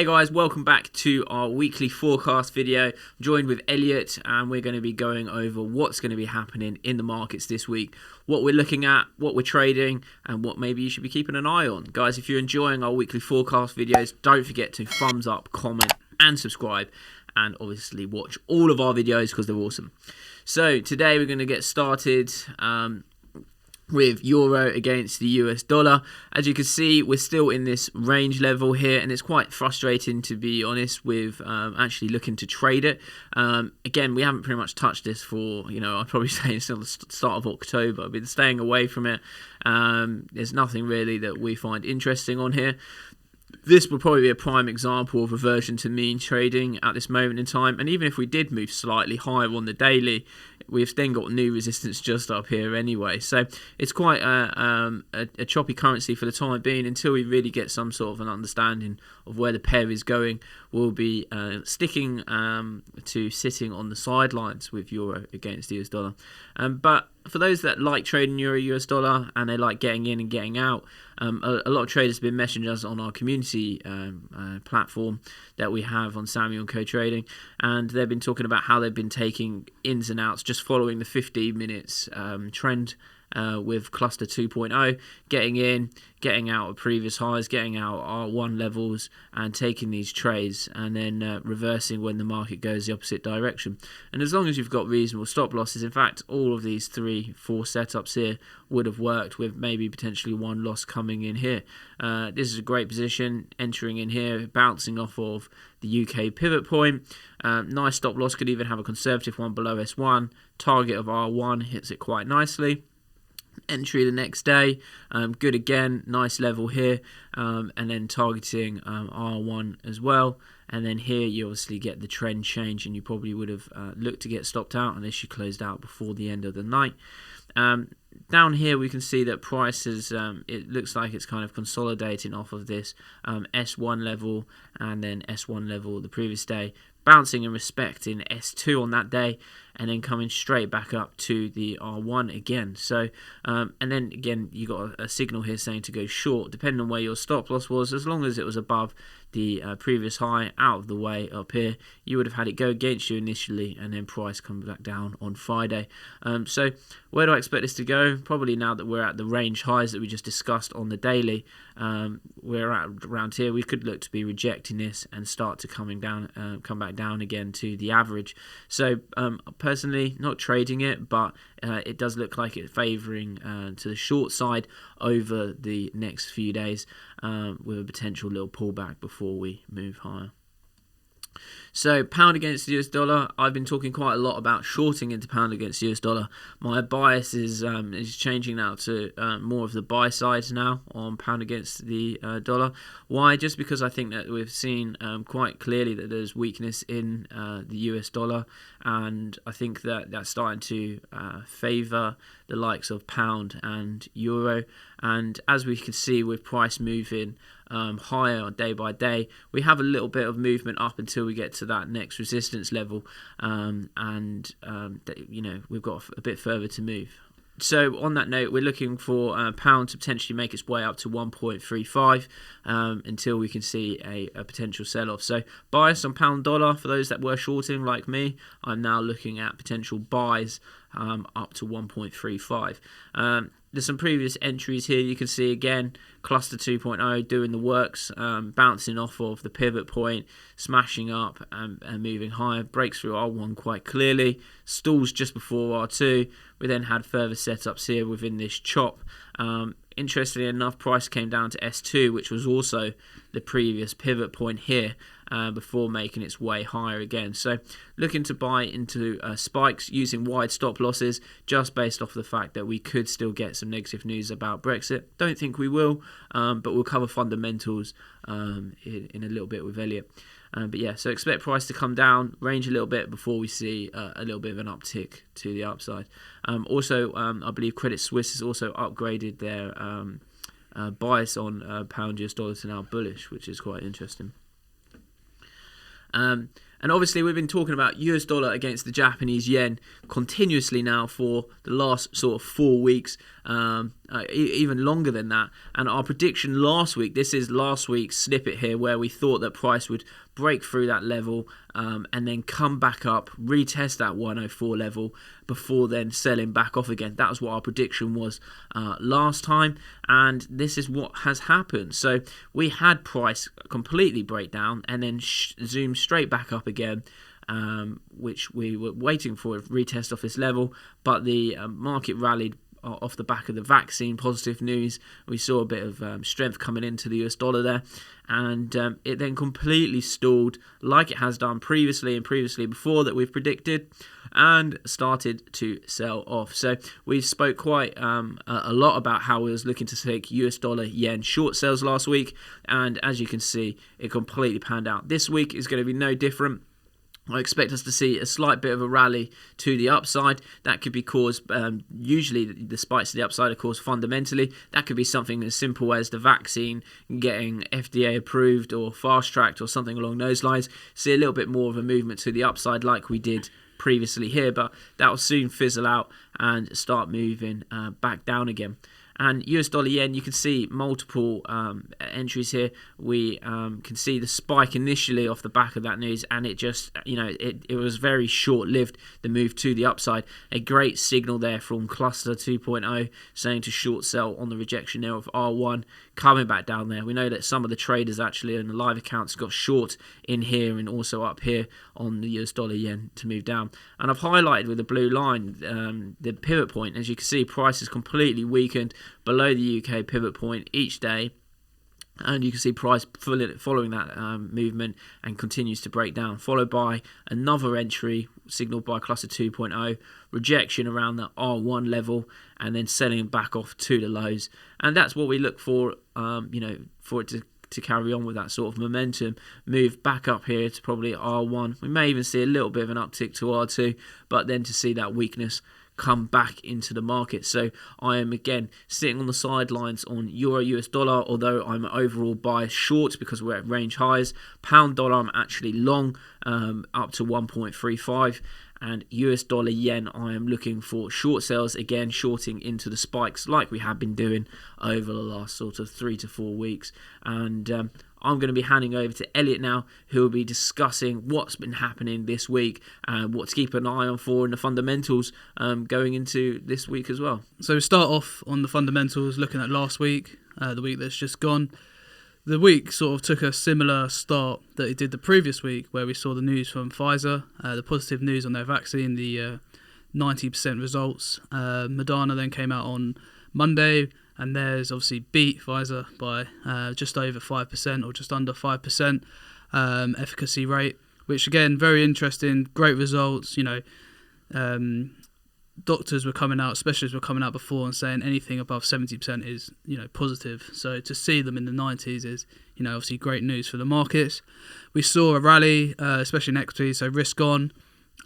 guys, welcome back to our weekly forecast video. I'm joined with Elliot, and we're going to be going over what's going to be happening in the markets this week, what we're looking at, what we're trading, and what maybe you should be keeping an eye on. Guys, if you're enjoying our weekly forecast videos, don't forget to thumbs up, comment, and subscribe, and obviously watch all of our videos because they're awesome. So today we're going to get started with euro against the US dollar. As you can see, we're still in this range level here, and it's quite frustrating, to be honest, with actually looking to trade it. Again, we haven't pretty much touched this for, I'd probably say it's the start of October. I've been staying away from it. There's nothing really that we find interesting on here. This would probably be a prime example of reversion to mean trading at this moment in time. And even if we did move slightly higher on the daily, we've then got new resistance just up here anyway. So it's quite a choppy currency for the time being until we really get some sort of an understanding of where the pair is going. We'll be sticking to sitting on the sidelines with euro against the US dollar. But for those that like trading euro US dollar and they like getting in and getting out, a lot of traders have been messaging us on our community platform that we have on Samuel & Co Trading, and they've been talking about how they've been taking ins and outs, just following the 15 minutes trend with cluster 2.0, getting in, getting out of previous highs, getting out R1 levels, and taking these trades, and then reversing when the market goes the opposite direction. And as long as you've got reasonable stop losses, in fact, all of these 3-4 setups here would have worked, with maybe potentially one loss coming in here. This is a great position, entering in here, bouncing off of the UK pivot point. Nice stop loss, could even have a conservative one below S1. Target of R1 hits it quite nicely. Entry the next day, good again, nice level here, and then targeting R1 as well. And then here you obviously get the trend change, and you probably would have looked to get stopped out unless you closed out before the end of the night. Down here we can see that prices, it looks like it's kind of consolidating off of this S1 level and then S1 level the previous day, bouncing and respecting S2 on that day, and then coming straight back up to the R1 again. So, and then again, you got a signal here saying to go short, depending on where your stop loss was. As long as it was above the previous high, out of the way up here, you would have had it go against you initially, and then price come back down on Friday. So where do I expect this to go? Probably now that we're at the range highs that we just discussed on the daily, we're at around here. We could look to be rejecting this and start to come back down again to the average. So personally, not trading it, but it does look like it's favouring to the short side over the next few days, with a potential little pullback before we move higher. So pound against the US dollar, I've been talking quite a lot about shorting into pound against the US dollar. My bias is changing now to more of the buy side now on pound against the dollar. Why? Just because I think that we've seen quite clearly that there's weakness in the US dollar, and I think that that's starting to favour the likes of pound and euro. And as we can see with price moving higher day by day, we have a little bit of movement up until we get to that next resistance level, we've got a bit further to move. So on that note, we're looking for pound to potentially make its way up to 1.35 until we can see a potential sell-off. So bias on pound dollar, for those that were shorting like me, I'm now looking at potential buys up to 1.35. There's some previous entries here. You can see again, cluster 2.0 doing the works, bouncing off of the pivot point, smashing up and moving higher, breaks through R1 quite clearly, stalls just before R2. We then had further setups here within this chop. Interestingly enough, price came down to S2, which was also the previous pivot point here, before making its way higher again. So looking to buy into spikes using wide stop losses, just based off the fact that we could still get some negative news about Brexit. Don't think we will, but we'll cover fundamentals in a little bit with Elliot. But yeah, so expect price to come down, range a little bit before we see a little bit of an uptick to the upside. Also, I believe Credit Suisse has also upgraded their bias on pound US dollar to now bullish, which is quite interesting. And obviously, we've been talking about US dollar against the Japanese yen continuously now for the last sort of 4 weeks, even longer than that. And our prediction last week, this is last week's snippet here, where we thought that price would break through that level and then come back up, retest that 104 level before then selling back off again. That was what our prediction was last time, and this is what has happened. So we had price completely break down and then zoom straight back up again, which we were waiting for a retest off this level, but the market rallied off the back of the vaccine positive news. We saw a bit of strength coming into the US dollar there, and it then completely stalled like it has done previously before that we've predicted, and started to sell off. So we spoke quite a lot about how we was looking to take US dollar yen short sales last week, and as you can see, it completely panned out. This week is going to be no different. I expect us to see a slight bit of a rally to the upside. That could be caused, usually the spikes to the upside are caused fundamentally. That could be something as simple as the vaccine getting FDA approved or fast-tracked or something along those lines. See a little bit more of a movement to the upside like we did previously here, but that will soon fizzle out and start moving back down again. And US dollar yen, you can see multiple entries here. We can see the spike initially off the back of that news, and it just, it was very short-lived, the move to the upside. A great signal there from Cluster 2.0 saying to short sell on the rejection there of R1, coming back down there. We know that some of the traders actually in the live accounts got short in here and also up here on the US dollar yen to move down. And I've highlighted with the blue line the pivot point. As you can see, price is completely weakened below the UK pivot point each day, and you can see price following that movement and continues to break down, followed by another entry signaled by Cluster 2.0, rejection around the R1 level, and then selling back off to the lows. And that's what we look for, for it to carry on with that sort of momentum, move back up here to probably R1. We may even see a little bit of an uptick to R2, but then to see that weakness come back into the market. So I am again sitting on the sidelines on Euro US dollar, although I'm overall biased short because we're at range highs. Pound dollar I'm actually long up to 1.35, and US dollar yen I am looking for short sales, again shorting into the spikes like we have been doing over the last sort of 3 to 4 weeks. And I'm going to be handing over to Elliot now, who will be discussing what's been happening this week and what to keep an eye on for in the fundamentals going into this week as well. So we start off on the fundamentals, looking at last week, the week that's just gone. The week sort of took a similar start that it did the previous week, where we saw the news from Pfizer, the positive news on their vaccine, the 90% results. Moderna then came out on Monday, and theirs obviously beat Pfizer by just over 5% or just under 5% efficacy rate, which again, very interesting, great results. Doctors were coming out, specialists were coming out before and saying anything above 70% is, positive. So to see them in the 90s is, obviously great news for the markets. We saw a rally, especially in equities, so risk on.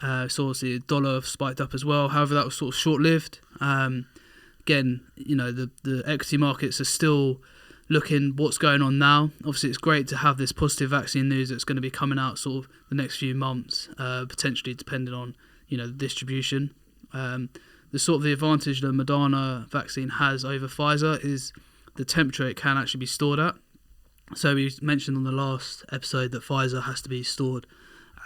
Saw obviously the dollar spiked up as well. However, that was sort of short-lived. Again, the equity markets are still looking what's going on now. Obviously, it's great to have this positive vaccine news that's going to be coming out sort of the next few months, potentially depending on, the distribution. The sort of the advantage the Moderna vaccine has over Pfizer is the temperature it can actually be stored at. So we mentioned on the last episode that Pfizer has to be stored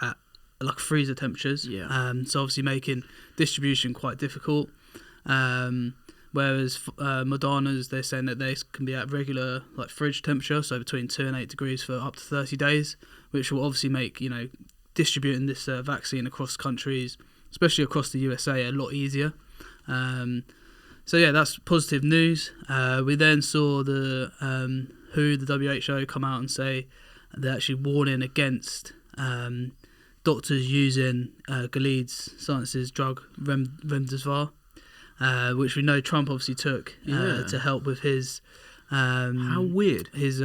at like freezer temperatures. Yeah. So obviously making distribution quite difficult. Whereas Moderna's, they're saying that they can be at regular like fridge temperature, so between 2 and 8 degrees for up to 30 days, which will obviously make distributing this vaccine across countries, especially across the USA, a lot easier. So yeah, that's positive news. We then saw the WHO come out and say they're actually warning against doctors using Gilead Sciences drug remdesivir, which we know Trump obviously took to help with his how weird his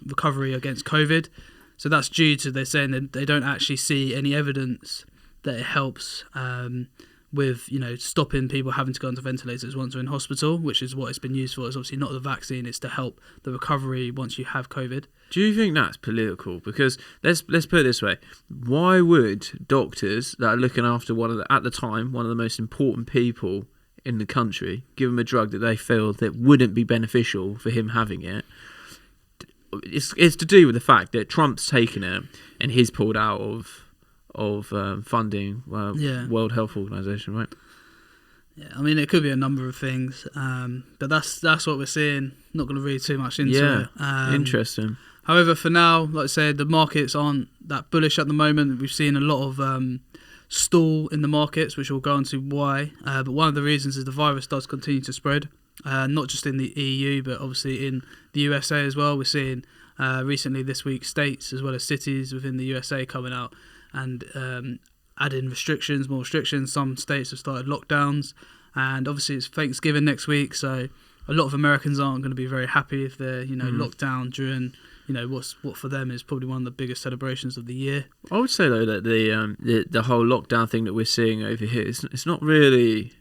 recovery against COVID. So that's due to, they're saying that they don't actually see any evidence that it helps with stopping people having to go onto ventilators once they're in hospital, which is what it's been used for. It's obviously not the vaccine; it's to help the recovery once you have COVID. Do you think that's political? Because let's put it this way: why would doctors that are looking after at the time one of the most important people in the country give him a drug that they feel that wouldn't be beneficial for him having it? It's to do with the fact that Trump's taken it and he's pulled out of funding World Health Organization, right? Yeah, I mean, it could be a number of things, but that's what we're seeing. Not going to read too much into it. Interesting. However, for now, like I said, the markets aren't that bullish at the moment. We've seen a lot of stall in the markets, which we'll go into why. But one of the reasons is the virus does continue to spread, not just in the EU, but obviously in the USA as well. We're seeing recently this week states as well as cities within the USA coming out and adding more restrictions. Some states have started lockdowns, and obviously it's Thanksgiving next week, so a lot of Americans aren't going to be very happy if they're locked down during what for them is probably one of the biggest celebrations of the year. I would say though that the whole lockdown thing that we're seeing over here, it's not really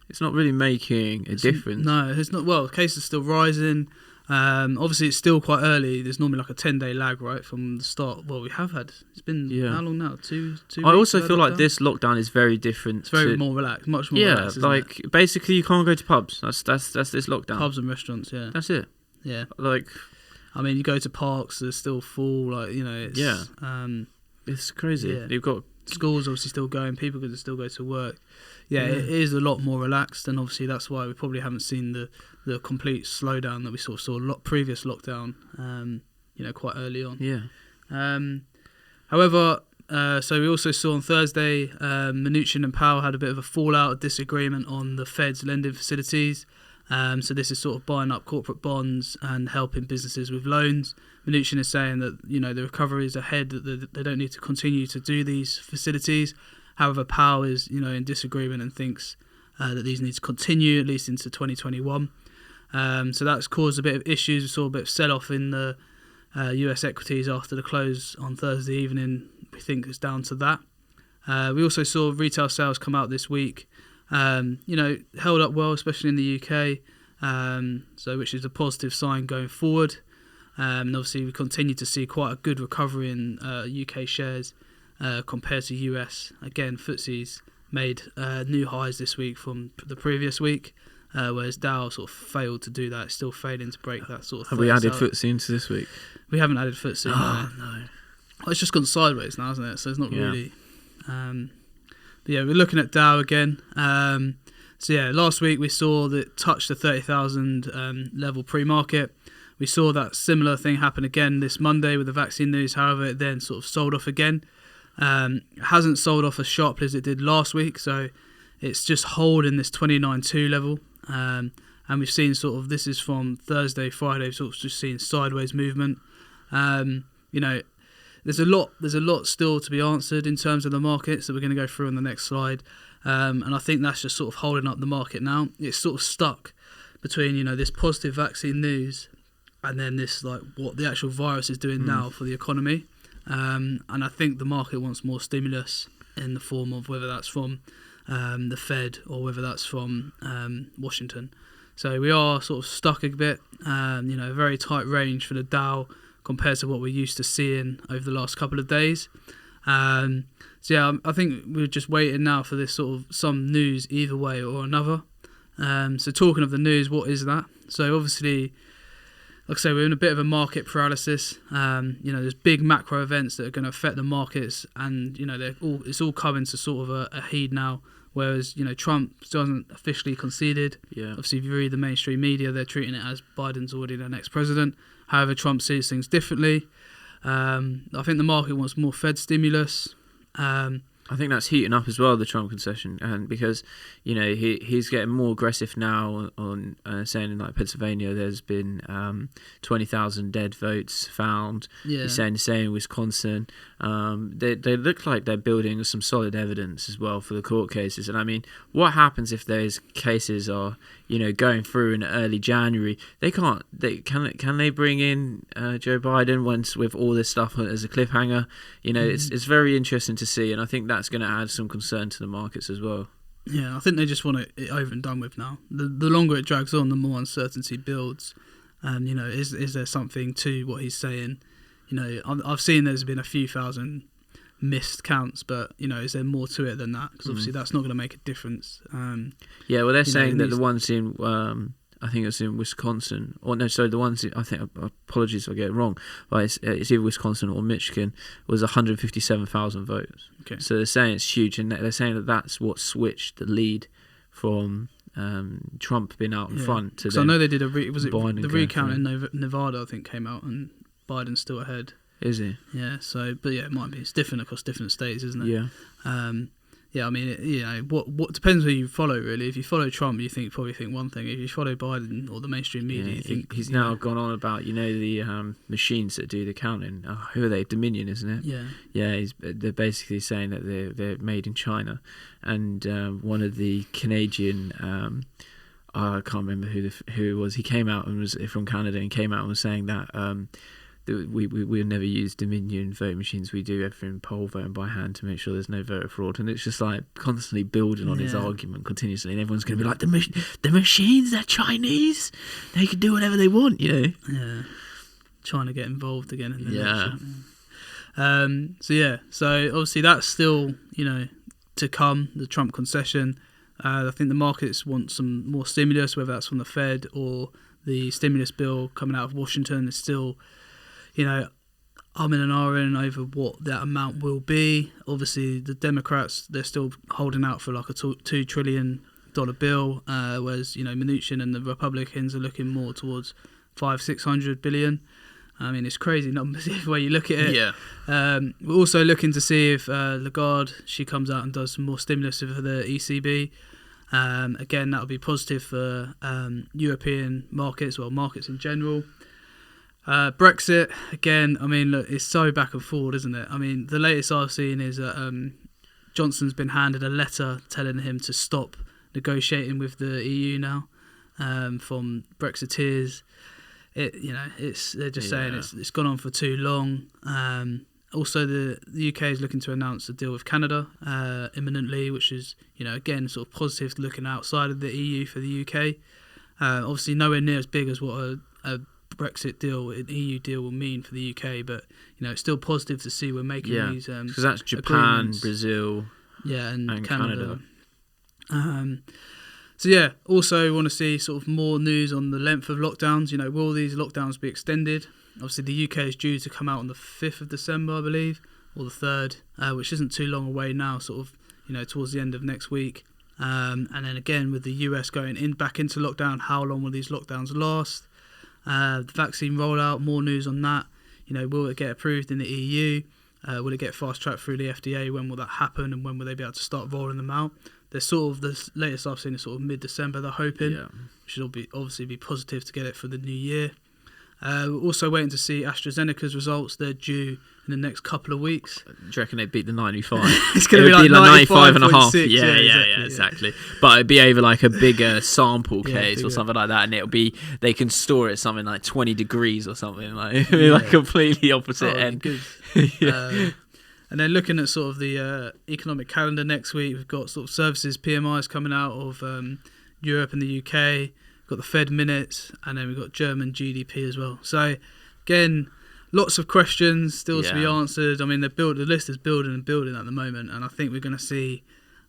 making a difference. No, it's not. Well, cases are still rising. Obviously, it's still quite early. There's normally like a 10-day lag, right, from the start. Well, we have had. It's been how long now? Two weeks. I also feel like this lockdown is very different. It's very more relaxed, much more relaxed. Yeah, like basically you can't go to pubs. That's this lockdown. Pubs and restaurants. Yeah, that's it. Yeah, like. I mean, you go to parks; they're still full. It's, it's crazy. Yeah. You've got schools obviously still going. People could still go to work. Yeah, it is a lot more relaxed, and obviously that's why we probably haven't seen the complete slowdown that we sort of saw previous lockdown. Quite early on. Yeah. However, so we also saw on Thursday, Mnuchin and Powell had a bit of a fallout, a disagreement on the Fed's lending facilities. So this is sort of buying up corporate bonds and helping businesses with loans. Mnuchin is saying that the recovery is ahead, that they don't need to continue to do these facilities. However, Powell is in disagreement and thinks that these need to continue at least into 2021. So that's caused a bit of issues. We saw a bit of sell-off in the US equities after the close on Thursday evening. We think it's down to that. We also saw retail sales come out this week. Held up well, especially in the UK, which is a positive sign going forward. And obviously, we continue to see quite a good recovery in UK shares compared to US. Again, FTSE's made new highs this week from the previous week, whereas Dow sort of failed to do that. It's still failing to break that sort of. Have we added FTSE into this week? We haven't added FTSE. No. Well, it's just gone sideways now, hasn't it? So it's not really. But yeah, we're looking at Dow again. Last week we saw that touched the 30,000 level pre-market. We saw that similar thing happen again this Monday with the vaccine news. However, it then sort of sold off again. It hasn't sold off as sharply as it did last week, so it's just holding this 29.2 level. And we've seen sort of, this is from Thursday, Friday, sort of just seeing sideways movement. There's a lot still to be answered in terms of the markets that we're going to go through on the next slide. And I think that's just sort of holding up the market now. It's sort of stuck between, this positive vaccine news and then this, like, what the actual virus is doing now for the economy. And I think the market wants more stimulus in the form of whether that's from the Fed or whether that's from Washington. So we are sort of stuck a bit, a very tight range for the Dow compared to what we're used to seeing over the last couple of days. I think we're just waiting now for this sort of some news either way or another. So talking of the news, what is that? So obviously, like I say, we're in a bit of a market paralysis. There's big macro events that are going to affect the markets, and it's all coming to sort of a heed now. Whereas Trump still hasn't officially conceded. Yeah. Obviously, if you read the mainstream media, they're treating it as Biden's already the next president. However, Trump sees things differently. I think the market wants more Fed stimulus. I think that's heating up as well, the Trump concession, and because he's getting more aggressive now on saying in like Pennsylvania there's been 20,000 dead votes found. Yeah. He's saying the same in Wisconsin. They look like they're building some solid evidence as well for the court cases. And I mean, what happens if those cases are going through in early January? Can they bring in Joe Biden once with all this stuff as a cliffhanger? It's very interesting to see, and I think that's going to add some concern to the markets as well. Yeah, I think they just want it over and done with now. The longer it drags on, the more uncertainty builds. And, is there something to what he's saying? I've seen there's been a few thousand missed counts, but, is there more to it than that? Because obviously that's not going to make a difference. Yeah, well, they're saying that the ones in, I think it's in Wisconsin, or no, sorry, the ones, I think, apologies if I get it wrong, but it's either Wisconsin or Michigan, was 157,000 votes. Okay. So they're saying it's huge, and they're saying that that's what switched the lead from Trump being out in front to. Because I know they did the recount in Nevada, I think, came out, and Biden's still ahead. Is he? Yeah. So, but yeah, it might be. It's different across different states, isn't it? Yeah. Yeah, I mean, what depends who you follow, really. If you follow Trump, you probably think one thing. If you follow Biden or the mainstream media, you think he's now gone on about the machines that do the counting. Oh, who are they? Dominion, isn't it? Yeah. Yeah, they're basically saying that they're made in China, and one of the Canadian. I can't remember who it was. He came out and was from Canada and came out and was saying that. We'll never use Dominion voting machines. We do everything poll voting by hand to make sure there's no voter fraud. And it's just like constantly building on his argument continuously. And everyone's going to be like, the machines, they're Chinese. They can do whatever they want, Yeah. Trying to get involved again in the election. So obviously that's still, to come, the Trump concession. I think the markets want some more stimulus, whether that's from the Fed or the stimulus bill coming out of Washington is still... I'm in an RN over what that amount will be. Obviously, the Democrats, they're still holding out for like a $2 trillion bill, whereas, Mnuchin and the Republicans are looking more towards $500-600 billion. I mean, it's crazy numbers the way you look at it. Yeah. We're also looking to see if Lagarde, she comes out and does some more stimulus for the ECB. Again, that will be positive for European markets, markets in general. Brexit, again, I mean, look, it's so back and forward, isn't it? I mean, the latest I've seen is that Johnson's been handed a letter telling him to stop negotiating with the EU now from Brexiteers. They're just saying it's gone on for too long. Also, the UK is looking to announce a deal with Canada imminently, which is, again, sort of positive looking outside of the EU for the UK. Obviously, nowhere near as big as what a Brexit deal, an EU deal will mean for the UK, but it's still positive to see we're making these because that's Japan, agreements. Brazil, and Canada. Also want to see sort of more news on the length of lockdowns. Will these lockdowns be extended? Obviously, the UK is due to come out on the 5th of December, I believe, or the 3rd, which isn't too long away now. Sort of, towards the end of next week. And then again with the US going back into lockdown, how long will these lockdowns last? The vaccine rollout, more news on that. Will it get approved in the EU? Will it get fast-tracked through the FDA? When will that happen? And when will they be able to start rolling them out? They're sort of, the latest I've seen is sort of mid-December, they're hoping. Yeah. Which will obviously be positive to get it for the new year. We're also waiting to see AstraZeneca's results. They're due in the next couple of weeks. Do you reckon they beat the 95? It's going to be like 95 and a half. 6, Yeah, exactly. But it'd be over like a bigger sample case or something like that, and they can store it something like 20 degrees or something. Like it'd be like completely opposite end. Good. And then looking at sort of the economic calendar next week, we've got sort of services PMIs coming out of Europe and the UK. We've got the Fed minutes, and then we've got German GDP as well. So, again, lots of questions still to be answered. I mean, the list is building and building at the moment, and I think we're going to see,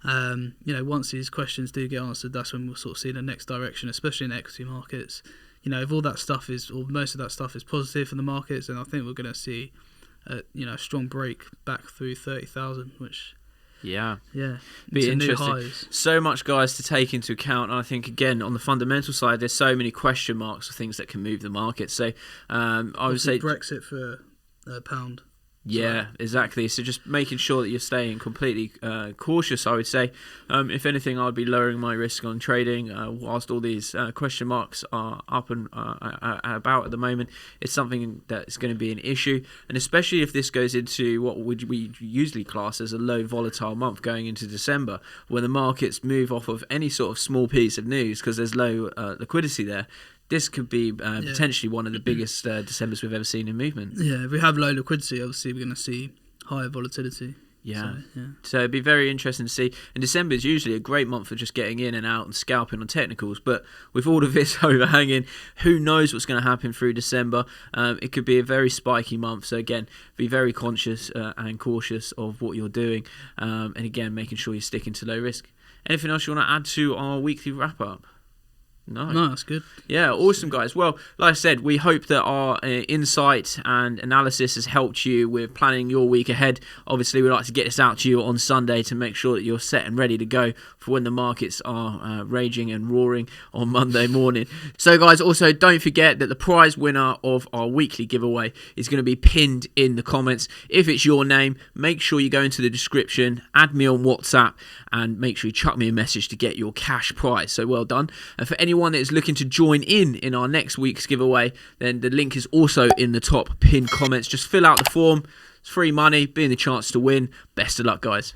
once these questions do get answered, that's when we'll sort of see the next direction, especially in equity markets. If all that stuff or most of that stuff is positive for the markets, then I think we're going to see, a strong break back through 30,000, which... Yeah. Be interesting. New highs. So much, guys, to take into account. And I think, again, on the fundamental side, there's so many question marks of things that can move the market. So I would say Brexit for pound. Yeah, exactly. So just making sure that you're staying completely cautious, I would say. If anything, I'd be lowering my risk on trading whilst all these question marks are up and about at the moment. It's something that's going to be an issue, and especially if this goes into what we usually class as a low volatile month going into December, when the markets move off of any sort of small piece of news because there's low liquidity there. This could be potentially one of the biggest Decembers we've ever seen in movement. Yeah, if we have low liquidity, obviously we're going to see higher volatility. Yeah. So, So it'd be very interesting to see. And December is usually a great month for just getting in and out and scalping on technicals. But with all of this overhanging, who knows what's going to happen through December? It could be a very spiky month. So again, be very conscious and cautious of what you're doing. And again, making sure you're sticking to low risk. Anything else you want to add to our weekly wrap up? No, that's good. Yeah, awesome, guys. Well, like I said, we hope that our insight and analysis has helped you with planning your week ahead. Obviously, we like to get this out to you on Sunday to make sure that you're set and ready to go for when the markets are raging and roaring on Monday morning. So, guys, also don't forget that the prize winner of our weekly giveaway is going to be pinned in the comments. If it's your name, make sure you go into the description, add me on WhatsApp, and make sure you chuck me a message to get your cash prize. So well done. And for anyone that is looking to join in our next week's giveaway, then the link is also in the top pinned comments. Just fill out the form. It's free money, being the chance to win. Best of luck, guys.